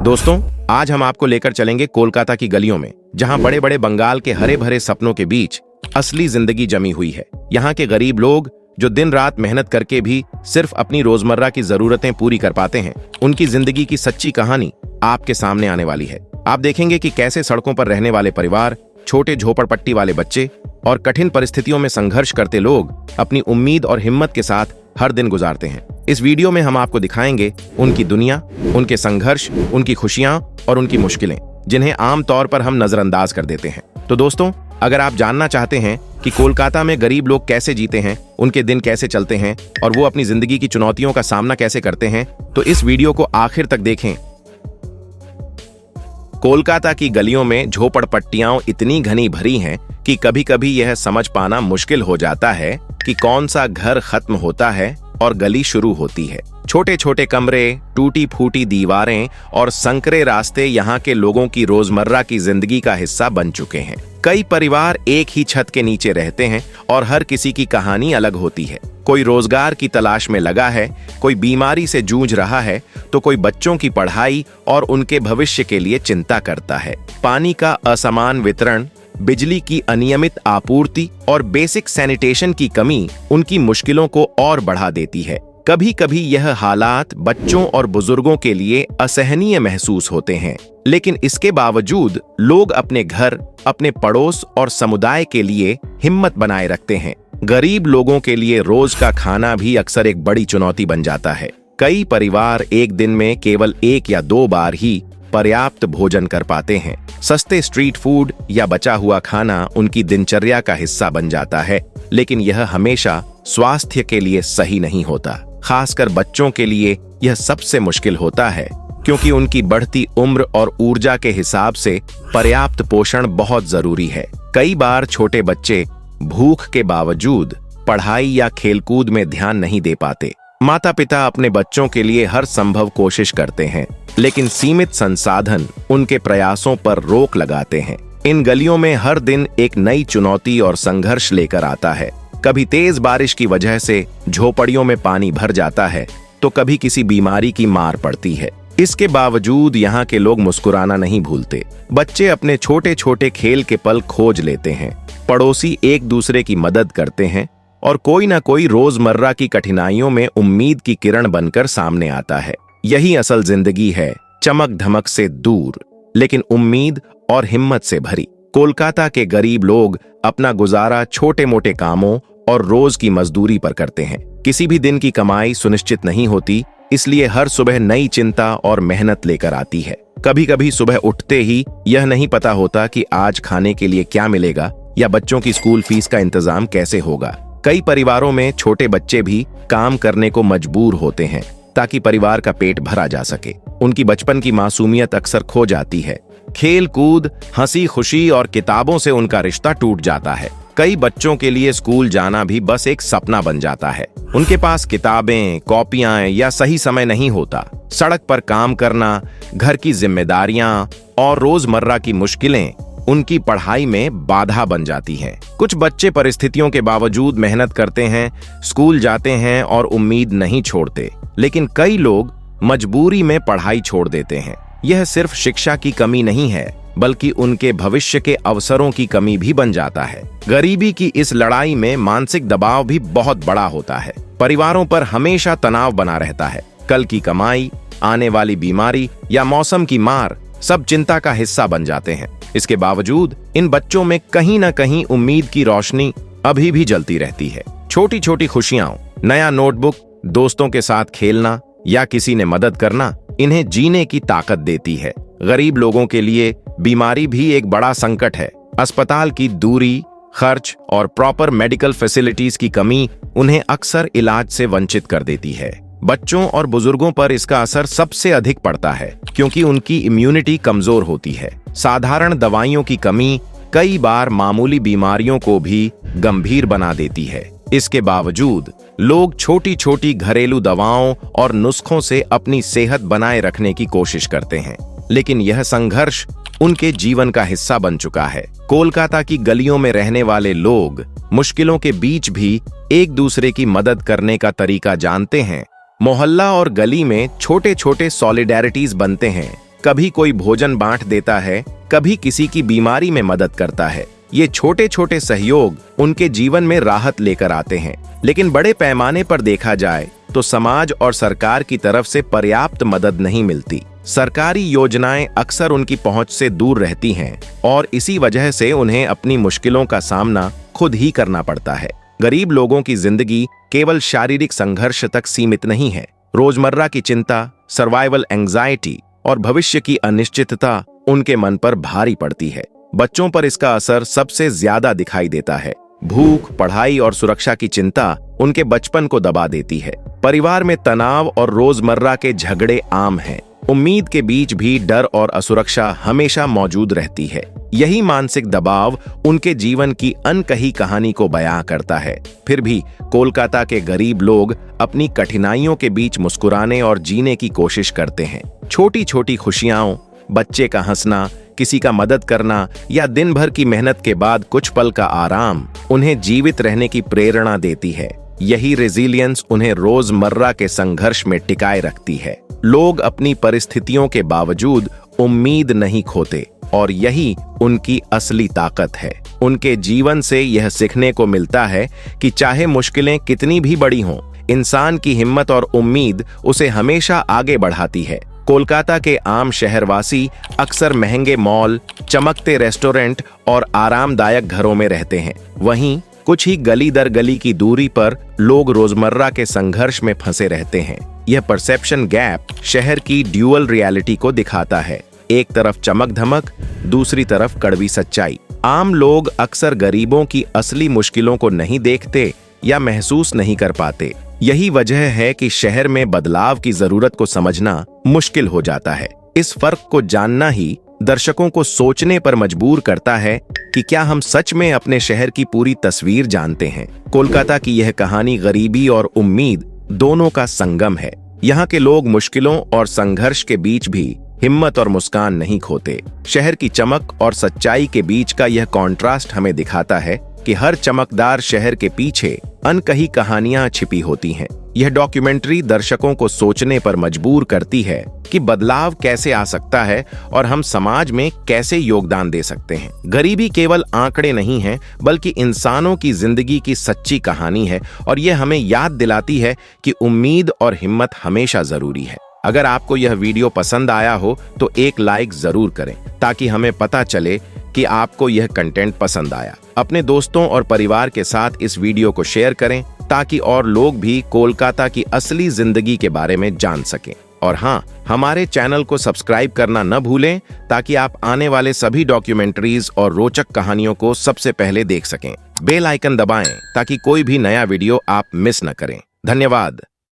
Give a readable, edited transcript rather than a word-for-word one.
दोस्तों, आज हम आपको लेकर चलेंगे कोलकाता की गलियों में, जहां बड़े बड़े बंगाल के हरे भरे सपनों के बीच असली जिंदगी जमी हुई है। यहाँ के गरीब लोग जो दिन रात मेहनत करके भी सिर्फ अपनी रोजमर्रा की जरूरतें पूरी कर पाते हैं, उनकी जिंदगी की सच्ची कहानी आपके सामने आने वाली है। आप देखेंगे कि कैसे सड़कों पर रहने वाले परिवार, छोटे झोपड़पट्टी वाले बच्चे और कठिन परिस्थितियों में संघर्ष करते लोग अपनी उम्मीद और हिम्मत के साथ हर दिन गुजारते हैं। इस वीडियो में हम आपको दिखाएंगे उनकी दुनिया, उनके संघर्ष, उनकी खुशियां और उनकी मुश्किलें, जिन्हें आमतौर पर हम नजरअंदाज कर देते हैं। तो दोस्तों, अगर आप जानना चाहते हैं कि कोलकाता में गरीब लोग कैसे जीते हैं, उनके दिन कैसे चलते हैं और वो अपनी जिंदगी की चुनौतियों का सामना कैसे करते हैं, तो इस वीडियो को आखिर तक देखें। कोलकाता की गलियों में झोपड़पट्टियां इतनी घनी भरी हैं कि कभी-कभी यह समझ पाना मुश्किल हो जाता है कि कौन सा घर खत्म होता है और गली शुरू होती है। छोटे छोटे कमरे, टूटी फूटी दीवारें और संकरे रास्ते यहाँ के लोगों की रोजमर्रा की जिंदगी का हिस्सा बन चुके हैं। कई परिवार एक ही छत के नीचे रहते हैं और हर किसी की कहानी अलग होती है। कोई रोजगार की तलाश में लगा है, कोई बीमारी से जूझ रहा है, तो कोई बच्चों की पढ़ाई और उनके भविष्य के लिए चिंता करता है। पानी का असमान वितरण, बिजली की अनियमित आपूर्ति और बेसिक सैनिटेशन की कमी उनकी मुश्किलों को और बढ़ा देती है। कभी कभी यह हालात बच्चों और बुजुर्गों के लिए असहनीय महसूस होते हैं, लेकिन इसके बावजूद लोग अपने घर, अपने पड़ोस और समुदाय के लिए हिम्मत बनाए रखते हैं। गरीब लोगों के लिए रोज का खाना भी अक्सर एक बड़ी चुनौती बन जाता है। कई परिवार एक दिन में केवल 1 या 2 बार ही पर्याप्त भोजन कर पाते हैं। सस्ते स्ट्रीट फूड या बचा हुआ खाना उनकी दिनचर्या का हिस्सा बन जाता है, लेकिन यह हमेशा स्वास्थ्य के लिए सही नहीं होता। खासकर बच्चों के लिए यह सबसे मुश्किल होता है, क्योंकि उनकी बढ़ती उम्र और ऊर्जा के हिसाब से पर्याप्त पोषण बहुत जरूरी है। कई बार छोटे बच्चे भूख के बावजूद पढ़ाई या खेलकूद में ध्यान नहीं दे पाते। माता पिता अपने बच्चों के लिए हर संभव कोशिश करते हैं, लेकिन सीमित संसाधन उनके प्रयासों पर रोक लगाते हैं। इन गलियों में हर दिन एक नई चुनौती और संघर्ष लेकर आता है। कभी तेज बारिश की वजह से झोपड़ियों में पानी भर जाता है, तो कभी किसी बीमारी की मार पड़ती है। इसके बावजूद यहाँ के लोग मुस्कुराना नहीं भूलते। बच्चे अपने छोटे छोटे खेल के पल खोज लेते हैं, पड़ोसी एक दूसरे की मदद करते हैं और कोई ना कोई रोजमर्रा की कठिनाइयों में उम्मीद की किरण बनकर सामने आता है। यही असल जिंदगी है, चमक धमक से दूर, लेकिन उम्मीद और हिम्मत से भरी। कोलकाता के गरीब लोग अपना गुजारा छोटे मोटे कामों और रोज की मजदूरी पर करते हैं। किसी भी दिन की कमाई सुनिश्चित नहीं होती, इसलिए हर सुबह नई चिंता और मेहनत लेकर आती है। कभी कभी सुबह उठते ही यह नहीं पता होता कि आज खाने के लिए क्या मिलेगा या बच्चों की स्कूल फीस का इंतजाम कैसे होगा। कई परिवारों में छोटे बच्चे भी काम करने को मजबूर होते हैं ताकि परिवार का पेट भरा जा सके। उनकी बचपन की मासूमियत अक्सर खो जाती है। खेल कूद, हंसी खुशी और किताबों से उनका रिश्ता टूट जाता है। कई बच्चों के लिए स्कूल जाना भी बस एक सपना बन जाता है। उनके पास किताबें, कॉपियां या सही समय नहीं होता। सड़क पर काम करना, घर की जिम्मेदारियां और रोजमर्रा की मुश्किलें उनकी पढ़ाई में बाधा बन जाती हैं। कुछ बच्चे परिस्थितियों के बावजूद मेहनत करते हैं, स्कूल जाते हैं और उम्मीद नहीं छोड़ते, लेकिन कई लोग मजबूरी में पढ़ाई छोड़ देते हैं। यह सिर्फ शिक्षा की कमी नहीं है, बल्कि उनके भविष्य के अवसरों की कमी भी बन जाता है। गरीबी की इस लड़ाई में मानसिक दबाव भी बहुत बड़ा होता है। परिवारों पर हमेशा तनाव बना रहता है। कल की कमाई, आने वाली बीमारी या मौसम की मार सब चिंता का हिस्सा बन जाते हैं। इसके बावजूद इन बच्चों में कहीं ना कहीं उम्मीद की रोशनी अभी भी जलती रहती है। छोटी छोटी खुशियां, नया नोटबुक, दोस्तों के साथ खेलना या किसी ने मदद करना इन्हें जीने की ताकत देती है। गरीब लोगों के लिए बीमारी भी एक बड़ा संकट है। अस्पताल की दूरी, खर्च और प्रॉपर मेडिकल फैसिलिटीज की कमी उन्हें अक्सर इलाज से वंचित कर देती है। बच्चों और बुजुर्गों पर इसका असर सबसे अधिक पड़ता है, क्योंकि उनकी इम्यूनिटी कमजोर होती है। साधारण दवाइयों की कमी कई बार मामूली बीमारियों को भी गंभीर बना देती है। इसके बावजूद लोग छोटी छोटी घरेलू दवाओं और नुस्खों से अपनी सेहत बनाए रखने की कोशिश करते हैं, लेकिन यह संघर्ष उनके जीवन का हिस्सा बन चुका है। कोलकाता की गलियों में रहने वाले लोग मुश्किलों के बीच भी एक दूसरे की मदद करने का तरीका जानते हैं। मोहल्ला और गली में छोटे छोटे सॉलिडेरिटीज बनते हैं। कभी कोई भोजन बांट देता है, कभी किसी की बीमारी में मदद करता है। ये छोटे छोटे सहयोग उनके जीवन में राहत लेकर आते हैं। लेकिन बड़े पैमाने पर देखा जाए तो समाज और सरकार की तरफ से पर्याप्त मदद नहीं मिलती। सरकारी योजनाएं अक्सर उनकी पहुंच से दूर रहती हैं और इसी वजह से उन्हें अपनी मुश्किलों का सामना खुद ही करना पड़ता है। गरीब लोगों की जिंदगी केवल शारीरिक संघर्ष तक सीमित नहीं है। रोजमर्रा की चिंता, सर्वाइवल एंजाइटी और भविष्य की अनिश्चितता उनके मन पर भारी पड़ती है। बच्चों पर इसका असर सबसे ज्यादा दिखाई देता है। भूख, पढ़ाई और सुरक्षा की चिंता उनके बचपन को दबा देती है। परिवार में तनाव और रोजमर्रा के झगड़े आम हैं। उम्मीद के बीच भी डर और असुरक्षा हमेशा मौजूद रहती है। यही मानसिक दबाव उनके जीवन की अनकही कहानी को बयां करता है। फिर भी कोलकाता के गरीब लोग अपनी कठिनाइयों के बीच मुस्कुराने और जीने की कोशिश करते हैं। छोटी छोटी खुशियां, बच्चे का हंसना, किसी का मदद करना या दिन भर की मेहनत के बाद कुछ पल का आराम उन्हें जीवित रहने की प्रेरणा देती है। यही रेजिलियंस उन्हें रोजमर्रा के संघर्ष में टिकाए रखती है। लोग अपनी परिस्थितियों के बावजूद उम्मीद नहीं खोते और यही उनकी असली ताकत है। उनके जीवन से यह सीखने को मिलता है कि चाहे मुश्किलें कितनी भी बड़ी हों, इंसान की हिम्मत और उम्मीद उसे हमेशा आगे बढ़ाती है। कोलकाता के आम शहरवासी अक्सर महंगे मॉल, चमकते रेस्टोरेंट और आरामदायक घरों में रहते हैं। वहीं कुछ ही गली दर गली की दूरी पर लोग रोजमर्रा के संघर्ष में फंसे रहते हैं। यह परसेप्शन गैप शहर की ड्यूअल रियलिटी को दिखाता है। एक तरफ चमक धमक, दूसरी तरफ कड़वी सच्चाई। आम लोग अक्सर गरीबों की असली मुश्किलों को नहीं देखते या महसूस नहीं कर पाते। यही वजह है कि शहर में बदलाव की जरूरत को समझना मुश्किल हो जाता है। इस फर्क को जानना ही दर्शकों को सोचने पर मजबूर करता है कि क्या हम सच में अपने शहर की पूरी तस्वीर जानते हैं। कोलकाता की यह कहानी गरीबी और उम्मीद दोनों का संगम है। यहाँ के लोग मुश्किलों और संघर्ष के बीच भी हिम्मत और मुस्कान नहीं खोते। शहर की चमक और सच्चाई के बीच का यह कॉन्ट्रास्ट हमें दिखाता है कि हर चमकदार शहर के पीछे अनकही कहानियां छिपी होती हैं। यह डॉक्यूमेंट्री दर्शकों को सोचने पर मजबूर करती है कि बदलाव कैसे आ सकता है और हम समाज में कैसे योगदान दे सकते हैं। गरीबी केवल आंकड़े नहीं है, बल्कि इंसानों की जिंदगी की सच्ची कहानी है और यह हमें याद दिलाती है कि उम्मीद और हिम्मत हमेशा जरूरी है। अगर आपको यह वीडियो पसंद आया हो तो एक लाइक जरूर करें ताकि हमें पता चले कि आपको यह कंटेंट पसंद आया। अपने दोस्तों और परिवार के साथ इस वीडियो को शेयर करें ताकि और लोग भी कोलकाता की असली जिंदगी के बारे में जान सकें। और हाँ, हमारे चैनल को सब्सक्राइब करना न भूलें ताकि आप आने वाले सभी डॉक्यूमेंट्रीज और रोचक कहानियों को सबसे पहले देख सकें। बेल आइकन दबाएं ताकि कोई भी नया वीडियो आप मिस न करें। धन्यवाद।